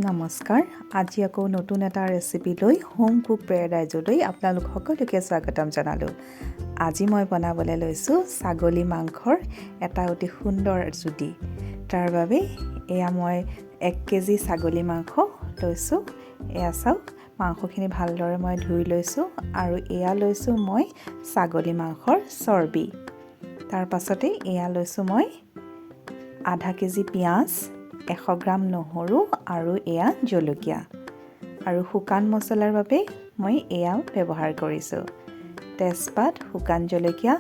নমস্কাৰ। আজি আকৌ নতুন এটা ৰেচিপি লৈ হোম কুক পেৰাডাইজলৈ আপোনালোক সকলোকে স্বাগতম জনালোঁ। আজি মই বনাবলৈ লৈছোঁ ছাগলী মাংসৰ এটা অতি সুন্দৰ জুতি। তাৰ বাবে এয়া মই 1 কেজি ছাগলী মাংস লৈছোঁ। এয়া চাওক, মাংসখিনি ভালদৰে মই ধুই লৈছোঁ আৰু এয়া লৈছোঁ মই ছাগলী মাংসৰ চৰ্বি। তাৰ পাছতে এয়া লৈছোঁ মই আধা কেজি পিঁয়াজ, 100 গ্ৰাম নহৰু আৰু এয়া জলকীয়া আৰু শুকান মছলাৰ বাবে মই এয়া ব্যৱহাৰ কৰিছোঁ। তেজপাত, শুকান জলকীয়া,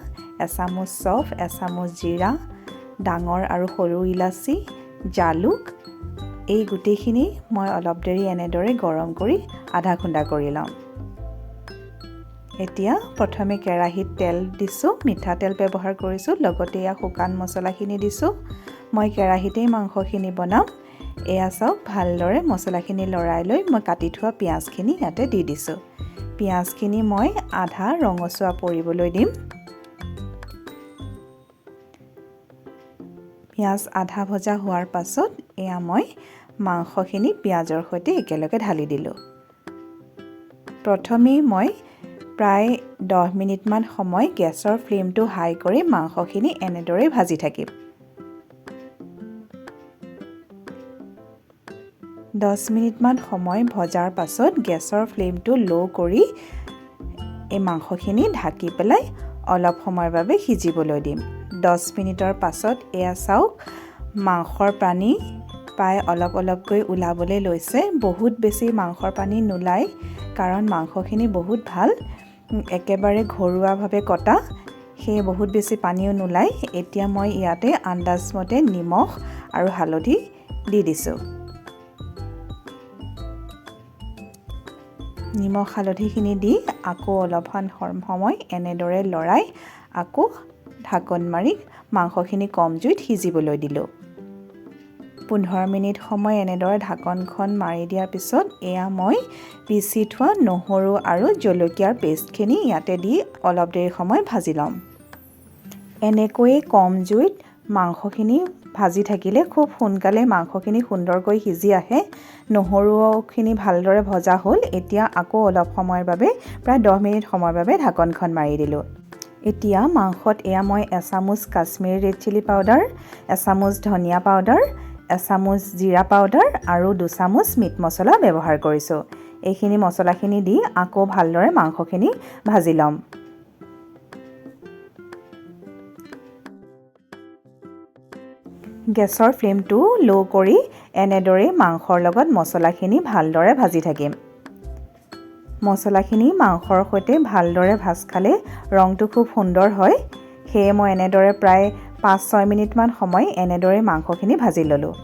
এচামুচ চফ, এচামুচ জিৰা, ডাঙৰ আৰু সৰু ইলাচি, জালুক, এই গোটেইখিনি মই অলপ দেৰি এনেদৰে গৰম কৰি আধা খুন্দা কৰি ল'ম। এতিয়া প্ৰথমে কেৰাহীত তেল দিছোঁ, মিঠাতেল ব্যৱহাৰ কৰিছোঁ, লগতে এয়া শুকান মছলাখিনি দিছোঁ। মই কেৰাহীতেই মাংসখিনি বনাম। এয়া চাওক, ভালদৰে মছলাখিনি লৰাই লৈ মই কাটি থোৱা পিঁয়াজখিনি ইয়াতে দি দিছোঁ। পিঁয়াজখিনি মই আধা ৰঙচুৱা পৰিবলৈ দিম। পিঁয়াজ আধা ভজা হোৱাৰ পাছত এয়া মই মাংসখিনি পিঁয়াজৰ সৈতে একেলগে ঢালি দিলোঁ। প্ৰথমেই মই প্ৰায় 10 মিনিটমান সময় গেছৰ ফ্লেমটো হাই কৰি মাংসখিনি এনেদৰে ভাজি থাকিম। 10 মিনিটমান সময় ভজাৰ পাছত গেছৰ ফ্লেমটো ল' কৰি এই মাংসখিনি ঢাকি পেলাই অলপ সময়ৰ বাবে সিজিবলৈ দিম। 10 মিনিটৰ পাছত এয়া চাওক, মাংসৰ পানী প্ৰায় অলপকৈ ওলাবলৈ লৈছে। বহুত বেছি মাংসৰ পানী নোলায়, কাৰণ মাংসখিনি বহুত ভাল, একেবাৰে ঘৰুৱাভাৱে কটা, সেয়ে বহুত বেছি পানীও নোলায়। এতিয়া মই ইয়াতে আন্দাজমতে নিমখ আৰু হালধি দি দিছোঁ। নিমখ হালধিখিনি দি আকৌ অলপমান সময় এনেদৰে লৰাই আকৌ ঢাকন মাৰি মাংসখিনি কম জুইত সিজিবলৈ দিলোঁ। 15 মিনিট সময় এনেদৰে ঢাকনখন মাৰি দিয়াৰ পিছত এয়া মই পিচি থোৱা নহৰু আৰু জলকীয়াৰ পেষ্টখিনি ইয়াতে দি অলপ দেৰি সময় ভাজি ল'ম। এনেকৈয়ে কম জুইত মাংসখিনি ভাজি থাকিলে খুব সোনকালে মাংসখিনি সুন্দৰকৈ সিজি আহে। নহৰুখিনি ভালদৰে ভজা হ'ল। এতিয়া আকৌ অলপ সময়ৰ বাবে প্ৰায় 10 মিনিট সময়ৰ বাবে ঢাকনখন মাৰি দিলোঁ। এতিয়া মাংসত এয়া মই এচামুচ কাশ্মীৰী ৰেড চিলি পাউডাৰ, এচামুচ ধনিয়া পাউডাৰ, এচামুচ জিৰা পাউডাৰ আৰু 2 চামুচ মিট মছলা ব্যৱহাৰ কৰিছোঁ। এইখিনি মছলাখিনি দি আকৌ ভালদৰে মাংসখিনি ভাজি ল'ম। গেছৰ ফ্লেমটো ল' কৰি এনেদৰে মাংসৰ লগত মছলাখিনি ভালদৰে ভাজি থাকিম। মছলাখিনি মাংসৰ সৈতে ভালদৰে ভাজ খালে ৰংটো খুব সুন্দৰ হয়। সেয়ে মই এনেদৰে প্ৰায় 5-6 মিনিটমান সময় এনেদৰে মাংসখিনি ভাজি ল'লোঁ।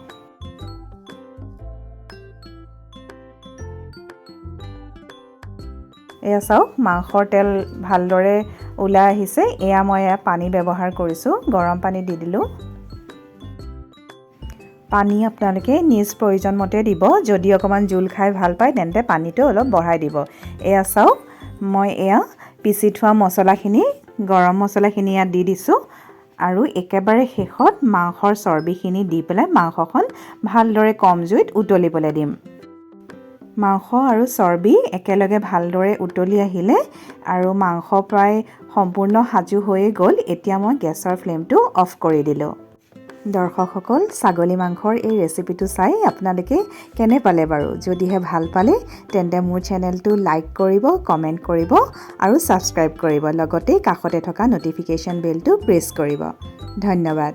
এয়া চাওক, মাংসৰ তেল ভালদৰে ওলাই আহিছে। এয়া মই পানী ব্যৱহাৰ কৰিছোঁ, গৰম পানী দি দিলোঁ। পানী আপোনালোকে নিজ প্ৰয়োজন মতে দিব। যদি অকণমান জোল খাই ভাল পায় তেন্তে পানীটো অলপ বঢ়াই দিব। এয়া চাওক, মই এয়া পিচি থোৱা মছলাখিনি, গৰম মছলাখিনি ইয়াত দি দিছোঁ আৰু একেবাৰে শেষত মাংসৰ চৰ্বিখিনি দি পেলাই মাংসখন ভালদৰে কম জুইত উতলিবলৈ দিম। মাংস আৰু চৰ্বি একেলগে ভালদৰে উতলি আহিলে আৰু মাংস প্ৰায় সম্পূৰ্ণ সাজু হৈয়ে গ'ল। এতিয়া মই গেছৰ ফ্লেমটো অফ কৰি দিলোঁ। দৰ্শকসকল, ছাগলী মাংসৰ এই ৰেচিপিটো চাই আপোনালোকে কেনে পালে বাৰু? যদিহে ভাল পালে তেন্তে মোৰ চেনেলটো লাইক কৰিব, কমেণ্ট কৰিব আৰু ছাবস্ক্ৰাইব কৰিব। লগতে কাষতে থকা ন'টিফিকেশ্যন বেলটো প্ৰেছ কৰিব। ধন্যবাদ।